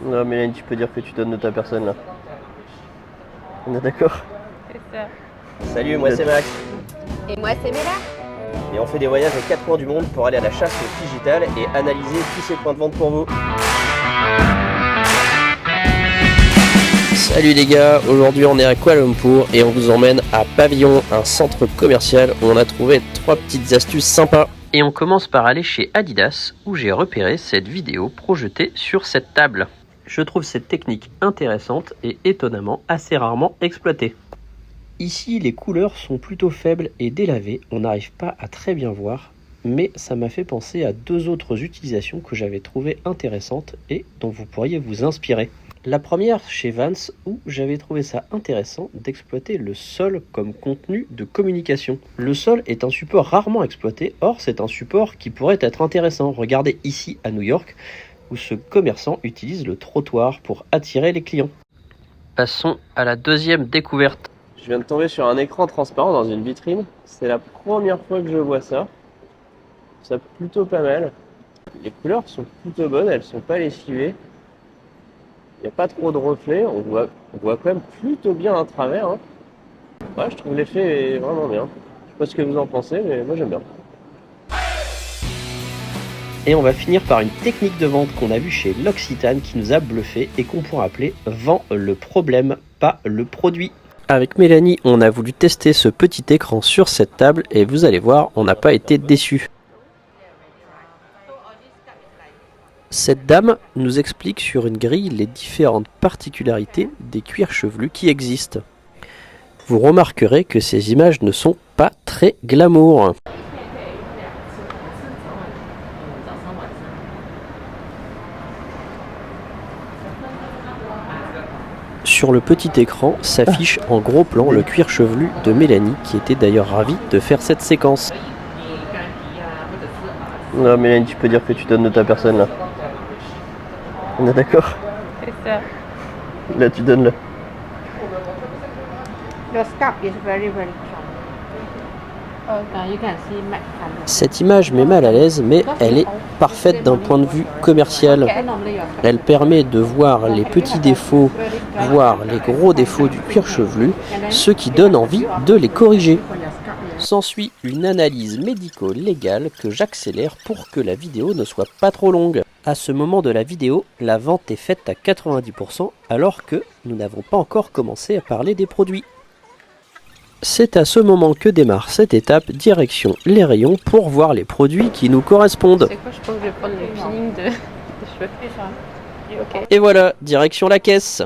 Non, Mélanie, tu peux dire que tu donnes de ta personne là. On est d'accord? C'est ça. Salut, moi c'est Max. Et moi, c'est Méla. Et on fait des voyages aux 4 coins du monde pour aller à la chasse au digital et analyser tous ces points de vente pour vous. Salut les gars, aujourd'hui on est à Kuala Lumpur et on vous emmène à Pavillon, un centre commercial où on a trouvé 3 petites astuces sympas. Et on commence par aller chez Adidas où j'ai repéré cette vidéo projetée sur cette table. Je trouve cette technique intéressante et étonnamment assez rarement exploitée. Ici les couleurs sont plutôt faibles et délavées, on n'arrive pas à très bien voir, mais ça m'a fait penser à 2 autres utilisations que j'avais trouvées intéressantes et dont vous pourriez vous inspirer. La première chez Vans où j'avais trouvé ça intéressant d'exploiter le sol comme contenu de communication. Le sol est un support rarement exploité, or c'est un support qui pourrait être intéressant. Regardez ici à New York où ce commerçant utilise le trottoir pour attirer les clients. Passons à la deuxième découverte. Je viens de tomber sur un écran transparent dans une vitrine. C'est la première fois que je vois ça. Ça plutôt pas mal. Les couleurs sont plutôt bonnes, elles sont pas lessivées. Il n'y a pas trop de reflets, on voit quand même plutôt bien à travers. Hein. Ouais, je trouve l'effet est vraiment bien. Je sais pas ce que vous en pensez, mais moi j'aime bien. Et on va finir par une technique de vente qu'on a vue chez L'Occitane qui nous a bluffé et qu'on pourrait appeler « Vends le problème, pas le produit ». Avec Mélanie, on a voulu tester ce petit écran sur cette table et vous allez voir, on n'a pas été déçus. Cette dame nous explique sur une grille les différentes particularités des cuirs chevelus qui existent. Vous remarquerez que ces images ne sont pas très glamour. Sur le petit écran s'affiche en gros plan le cuir chevelu de Mélanie qui était d'ailleurs ravie de faire cette séquence. Non, Mélanie, tu peux dire que tu donnes de ta personne là. On est d'accord? C'est ça. Là, tu donnes là. The scalp is very, very strong. You can see matte color. Cette image met mal à l'aise, mais elle est parfaite d'un point de vue commercial. Elle permet de voir les petits défauts, voire les gros défauts du cuir chevelu, ce qui donne envie de les corriger. S'ensuit une analyse médico-légale que j'accélère pour que la vidéo ne soit pas trop longue. À ce moment de la vidéo, la vente est faite à 90% alors que nous n'avons pas encore commencé à parler des produits. C'est à ce moment que démarre cette étape, direction les rayons pour voir les produits qui nous correspondent. C'est quoi, je pense que je vais prendre le peeling de cheveux. Ok. Et voilà, direction la caisse.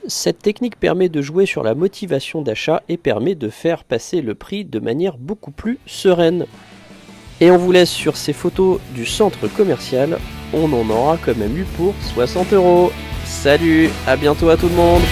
Cette technique permet de jouer sur la motivation d'achat et permet de faire passer le prix de manière beaucoup plus sereine. Et on vous laisse sur ces photos du centre commercial, on en aura quand même eu pour 60 €. Salut, à bientôt à tout le monde.